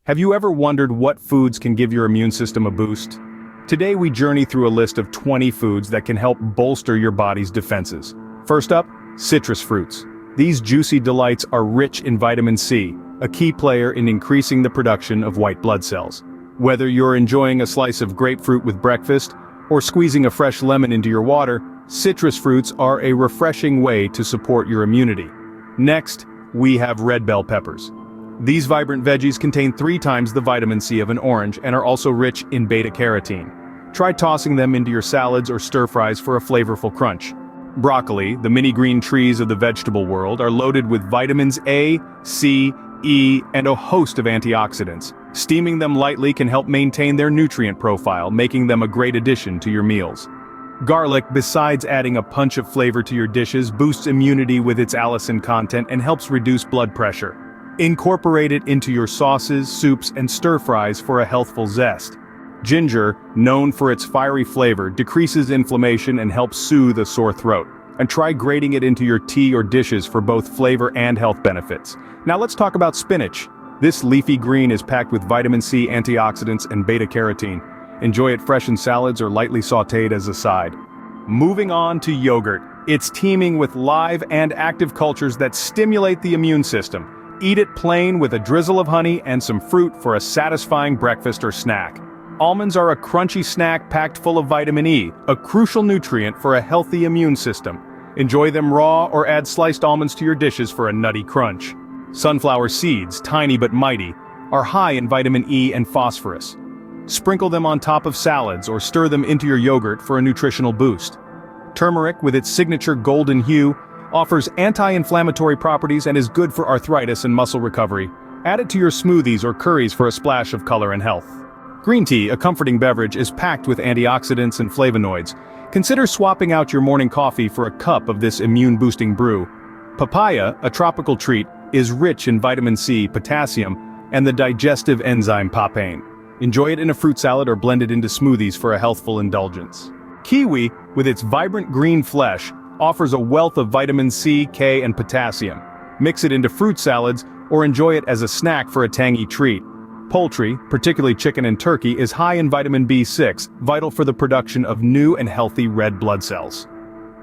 Have you ever wondered what foods can give your immune system a boost? Today we journey through a list of 20 foods that can help bolster your body's defenses. First up, citrus fruits. These juicy delights are rich in vitamin C, a key player in increasing the production of white blood cells. Whether you're enjoying a slice of grapefruit with breakfast, or squeezing a fresh lemon into your water, citrus fruits are a refreshing way to support your immunity. Next, we have red bell peppers. These vibrant veggies contain 3 times the vitamin C of an orange and are also rich in beta-carotene. Try tossing them into your salads or stir-fries for a flavorful crunch. Broccoli, the mini green trees of the vegetable world, are loaded with vitamins A, C, E, and a host of antioxidants. Steaming them lightly can help maintain their nutrient profile, making them a great addition to your meals. Garlic, besides adding a punch of flavor to your dishes, boosts immunity with its allicin content and helps reduce blood pressure. Incorporate it into your sauces, soups, and stir-fries for a healthful zest. Ginger, known for its fiery flavor, decreases inflammation and helps soothe a sore throat. And try grating it into your tea or dishes for both flavor and health benefits. Now let's talk about spinach. This leafy green is packed with vitamin C, antioxidants, and beta-carotene. Enjoy it fresh in salads or lightly sautéed as a side. Moving on to yogurt. It's teeming with live and active cultures that stimulate the immune system. Eat it plain with a drizzle of honey and some fruit for a satisfying breakfast or snack. Almonds are a crunchy snack packed full of vitamin E, a crucial nutrient for a healthy immune system. Enjoy them raw or add sliced almonds to your dishes for a nutty crunch. Sunflower seeds, tiny but mighty, are high in vitamin E and phosphorus. Sprinkle them on top of salads or stir them into your yogurt for a nutritional boost. Turmeric, with its signature golden hue, offers anti-inflammatory properties and is good for arthritis and muscle recovery. Add it to your smoothies or curries for a splash of color and health. Green tea, a comforting beverage, is packed with antioxidants and flavonoids. Consider swapping out your morning coffee for a cup of this immune-boosting brew. Papaya, a tropical treat, is rich in vitamin C, potassium, and the digestive enzyme papain. Enjoy it in a fruit salad or blend it into smoothies for a healthful indulgence. Kiwi, with its vibrant green flesh, offers a wealth of vitamin C, K, and potassium. Mix it into fruit salads or enjoy it as a snack for a tangy treat. Poultry, particularly chicken and turkey, is high in vitamin B6, vital for the production of new and healthy red blood cells.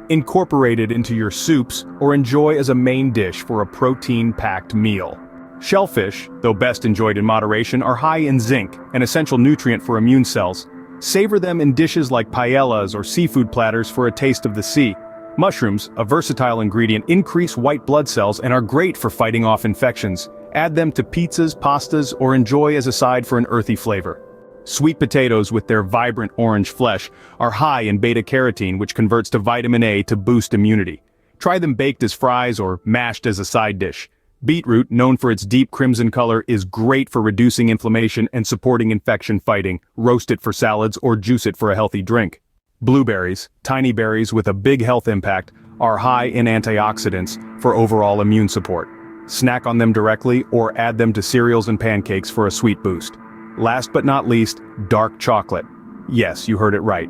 Incorporate it into your soups or enjoy as a main dish for a protein-packed meal. Shellfish, though best enjoyed in moderation, are high in zinc, an essential nutrient for immune cells. Savor them in dishes like paellas or seafood platters for a taste of the sea. Mushrooms, a versatile ingredient, increase white blood cells and are great for fighting off infections. Add them to pizzas, pastas, or enjoy as a side for an earthy flavor. Sweet potatoes, with their vibrant orange flesh, are high in beta-carotene, which converts to vitamin A to boost immunity. Try them baked as fries or mashed as a side dish. Beetroot, known for its deep crimson color, is great for reducing inflammation and supporting infection fighting. Roast it for salads or juice it for a healthy drink. Blueberries, tiny berries with a big health impact, are high in antioxidants for overall immune support. Snack on them directly or add them to cereals and pancakes for a sweet boost. Last but not least, dark chocolate. Yes, you heard it right.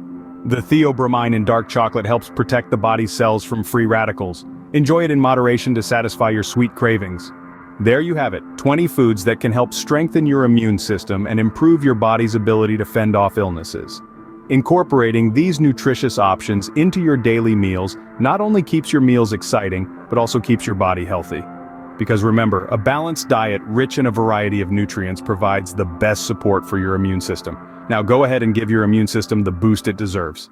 The theobromine in dark chocolate helps protect the body's cells from free radicals. Enjoy it in moderation to satisfy your sweet cravings. There you have it, 20 foods that can help strengthen your immune system and improve your body's ability to fend off illnesses. Incorporating these nutritious options into your daily meals not only keeps your meals exciting, but also keeps your body healthy. Because remember, a balanced diet rich in a variety of nutrients provides the best support for your immune system. Now go ahead and give your immune system the boost it deserves.